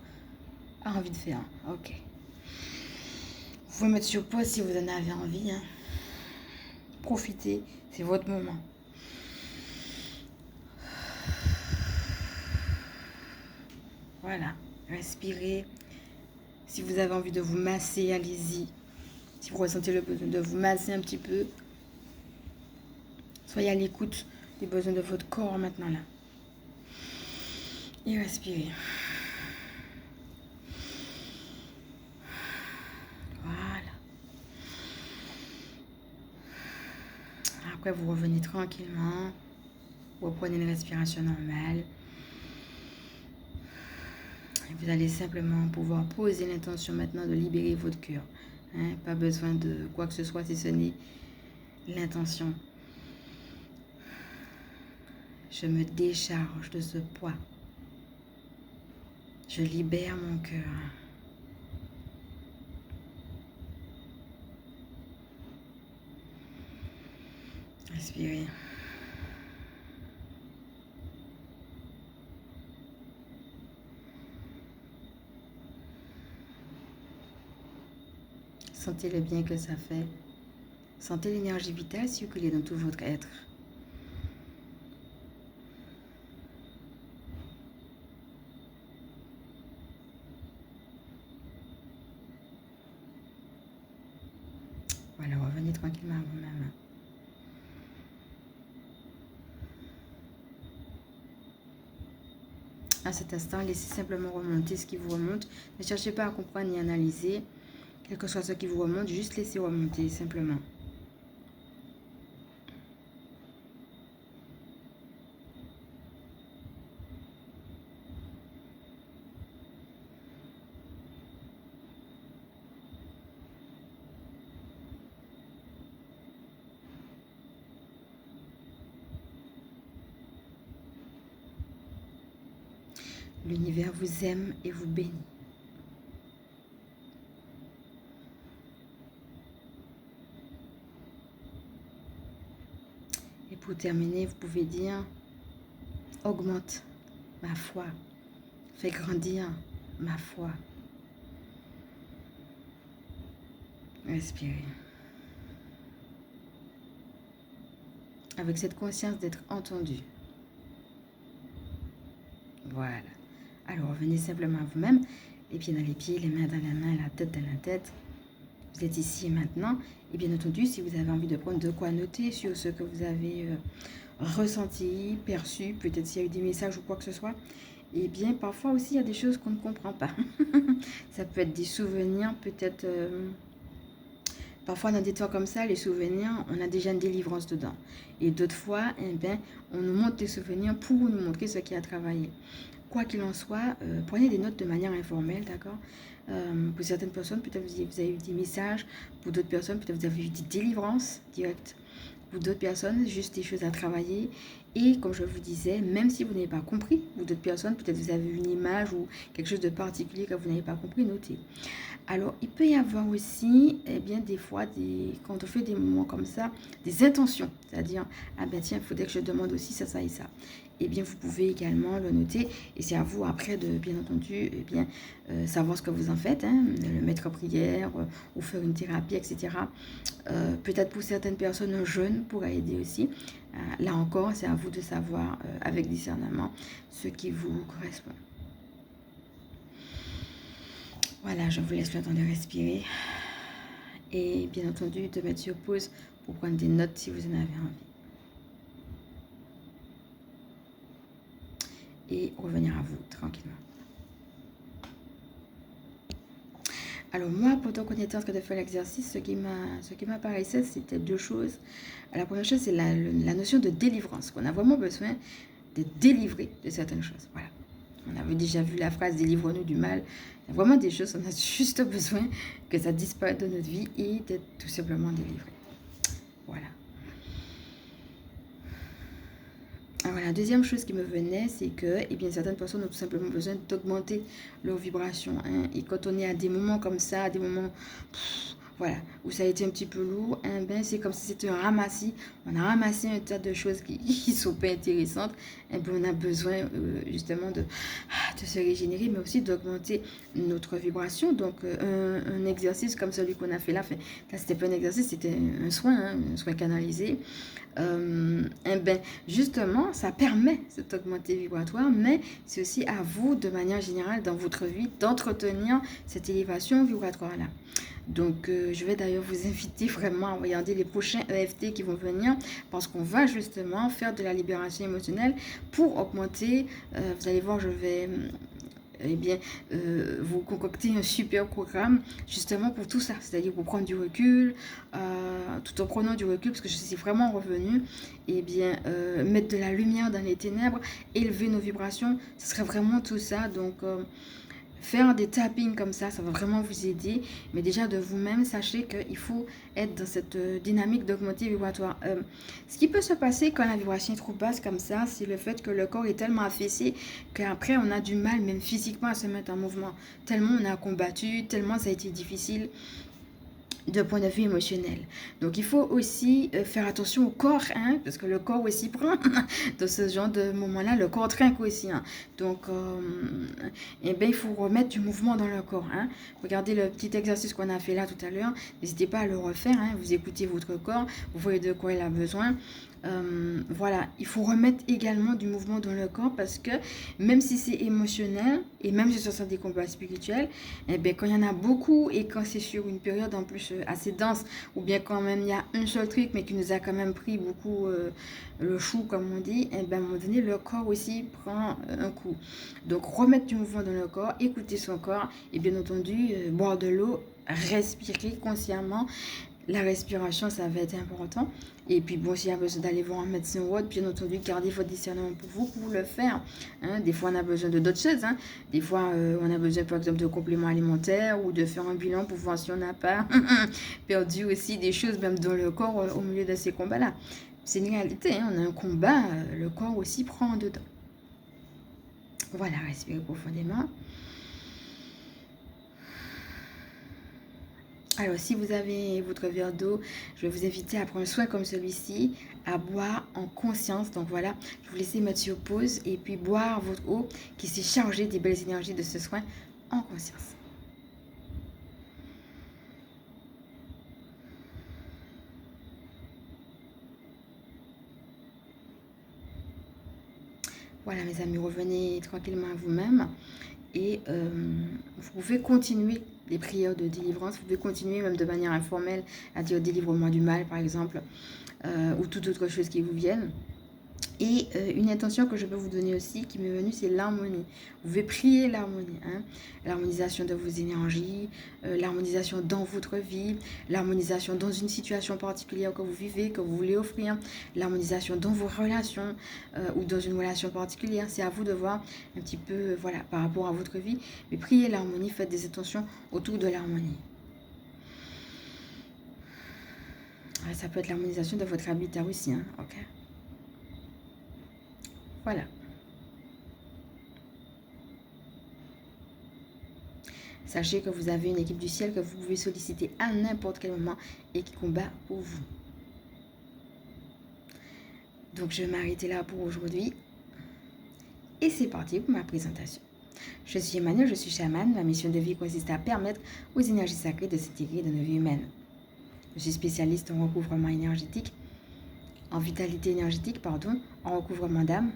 a envie de faire, ok? Vous pouvez mettre sur pause si vous en avez envie, hein. Profitez, c'est votre moment. Voilà, respirez. Si vous avez envie de vous masser, allez-y. Si vous ressentez le besoin de vous masser un petit peu, Soyez à l'écoute des besoins de votre corps maintenant là. Et respirez. Voilà. Après, vous revenez tranquillement. Vous reprenez une respiration normale. Et vous allez simplement pouvoir poser l'intention maintenant de libérer votre cœur. Hein? Pas besoin de quoi que ce soit si ce n'est l'intention. Je me décharge de ce poids. Je libère mon cœur. Respirez. Sentez le bien que ça fait. Sentez l'énergie vitale circuler dans tout votre être. Voilà, revenez tranquillement à vous-même. À cet instant, laissez simplement remonter ce qui vous remonte. Ne cherchez pas à comprendre ni analyser. Quel que soit ce qui vous remonte, juste laissez remonter simplement. L'univers vous aime et vous bénit. Et pour terminer, vous pouvez dire, augmente ma foi, fais grandir ma foi. Respirez. Avec cette conscience d'être entendu. Voilà. Alors, revenez simplement à vous-même, les pieds dans les pieds, les mains dans la main, la tête dans la tête. Vous êtes ici et maintenant. Et bien entendu, si vous avez envie de prendre de quoi noter sur ce que vous avez ressenti, perçu, peut-être s'il y a eu des messages ou quoi que ce soit, et bien parfois aussi, il y a des choses qu'on ne comprend pas. Ça peut être des souvenirs, peut-être... Parfois, dans des temps comme ça, les souvenirs, on a déjà une délivrance dedans. Et d'autres fois, eh ben, on nous montre des souvenirs pour nous montrer ce qui a travaillé. Quoi qu'il en soit, prenez des notes de manière informelle, d'accord? Pour certaines personnes, peut-être vous avez eu des messages. Pour d'autres personnes, peut-être vous avez eu des délivrances directes. Pour d'autres personnes, juste des choses à travailler. Et comme je vous disais, même si vous n'avez pas compris, pour d'autres personnes, peut-être vous avez une image ou quelque chose de particulier que vous n'avez pas compris, notez. Alors, il peut y avoir aussi, eh bien, des fois, quand on fait des moments comme ça, des intentions. C'est-à-dire, ah ben tiens, il faudrait que je demande aussi ça, ça et ça. Eh bien, vous pouvez également le noter. Et c'est à vous, après, de, bien entendu, eh bien, savoir ce que vous en faites. Hein, le mettre en prière ou faire une thérapie, etc. Peut-être pour certaines personnes, un jeûne pourrait aider aussi. Là encore, c'est à vous de savoir, avec discernement, ce qui vous correspond. Voilà, je vous laisse le temps de respirer. Et bien entendu, de mettre sur pause pour prendre des notes si vous en avez envie. Et revenir à vous tranquillement. Alors moi, pendant qu'on était en train de faire l'exercice, ce qui m'apparaissait, c'était deux choses. La première chose, c'est la notion de délivrance, qu'on a vraiment besoin de délivrer de certaines choses. Voilà. On avait déjà vu la phrase « délivre-nous du mal ». Il y a vraiment des choses, on a juste besoin que ça disparaisse de notre vie et d'être tout simplement délivré. Voilà. Alors, la deuxième chose qui me venait, c'est que eh bien, certaines personnes ont tout simplement besoin d'augmenter leur vibration. Hein. Et quand on est à des moments comme ça, à des moments voilà, où ça a été un petit peu lourd, hein, ben, c'est comme si c'était un ramassis. On a ramassé un tas de choses qui ne sont pas intéressantes. Et ben, on a besoin justement de se régénérer, mais aussi d'augmenter notre vibration. Donc, un exercice comme celui qu'on a fait là, là c'était pas un exercice, c'était un soin canalisé. Ben, justement, ça permet cette augmentée vibratoire, mais c'est aussi à vous, de manière générale, dans votre vie, d'entretenir cette élévation vibratoire-là. Donc, je vais d'ailleurs vous inviter vraiment à regarder les prochains EFT qui vont venir parce qu'on va justement faire de la libération émotionnelle pour augmenter. Vous allez voir, je vais eh bien, vous concocter un super programme justement pour tout ça, c'est-à-dire pour prendre du recul, tout en prenant du recul, parce que je suis vraiment revenue, eh bien, mettre de la lumière dans les ténèbres, élever nos vibrations, ce serait vraiment tout ça. Donc, faire des tappings comme ça va vraiment vous aider. Mais déjà de vous-même, sachez qu'il faut être dans cette dynamique d'augmenter vibratoire. Ce qui peut se passer quand la vibration est trop basse comme ça, c'est le fait que le corps est tellement affaissé qu'après on a du mal même physiquement à se mettre en mouvement. Tellement on a combattu, tellement ça a été difficile de point de vue émotionnel. Donc il faut aussi faire attention au corps, hein, parce que le corps aussi prend dans ce genre de moment-là, le corps trinque aussi. Hein. Donc eh bien, il faut remettre du mouvement dans le corps. Hein. Regardez le petit exercice qu'on a fait là tout à l'heure, n'hésitez pas à le refaire, hein. Vous écoutez votre corps, vous voyez de quoi il a besoin. Voilà, il faut remettre également du mouvement dans le corps parce que même si c'est émotionnel et même si ce sont des combats spirituels, eh bien, quand il y en a beaucoup et quand c'est sur une période en plus assez dense ou bien quand même il y a un seul truc mais qui nous a quand même pris beaucoup le chou comme on dit, eh bien, à un moment donné le corps aussi prend un coup. Donc remettre du mouvement dans le corps, écouter son corps et bien entendu boire de l'eau, respirer consciemment. La respiration, ça va être important. Et puis, bon, s'il y a besoin d'aller voir un médecin ou autre, bien entendu, gardez votre discernement pour vous le faire. Hein. Des fois, on a besoin de d'autres choses. Hein. Des fois, on a besoin, par exemple, de compléments alimentaires ou de faire un bilan pour voir si on n'a pas perdu aussi des choses, même dans le corps, au milieu de ces combats-là. C'est une réalité. Hein. On a un combat, le corps aussi prend dedans. Voilà, respirez profondément. Alors, si vous avez votre verre d'eau, je vais vous inviter à prendre soin comme celui-ci, à boire en conscience. Donc voilà, je vous laisse mettre sur pause et puis boire votre eau qui s'est chargée des belles énergies de ce soin en conscience. Voilà mes amis, revenez tranquillement à vous-même et vous pouvez continuer les prières de délivrance, vous pouvez continuer même de manière informelle à dire délivre-moi du mal par exemple, ou toute autre chose qui vous vienne. Et une intention que je peux vous donner aussi qui m'est venue, c'est l'harmonie. Vous pouvez prier l'harmonie, hein? L'harmonisation de vos énergies, l'harmonisation dans votre vie, l'harmonisation dans une situation particulière que vous vivez, que vous voulez offrir, l'harmonisation dans vos relations ou dans une relation particulière. C'est à vous de voir un petit peu, voilà, par rapport à votre vie. Mais priez l'harmonie, faites des intentions autour de l'harmonie. Ça peut être l'harmonisation de votre habitat aussi, hein? Ok. Voilà. Sachez que vous avez une équipe du ciel que vous pouvez solliciter à n'importe quel moment et qui combat pour vous. Donc je vais m'arrêter là pour aujourd'hui. Et c'est parti pour ma présentation. Je suis Emmanuel, je suis chamane. Ma mission de vie consiste à permettre aux énergies sacrées de s'intégrer dans nos vies humaines. Je suis spécialiste en recouvrement énergétique, en vitalité énergétique, en recouvrement d'âme,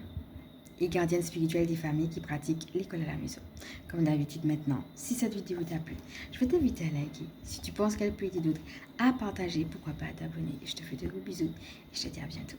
et gardienne spirituelle des familles qui pratiquent l'école à la maison. Comme d'habitude maintenant, si cette vidéo t'a plu, je vais t'inviter à liker. Si tu penses qu'elle peut aider d'autres, à partager, pourquoi pas à t'abonner. Je te fais de gros bisous et je te dis à bientôt.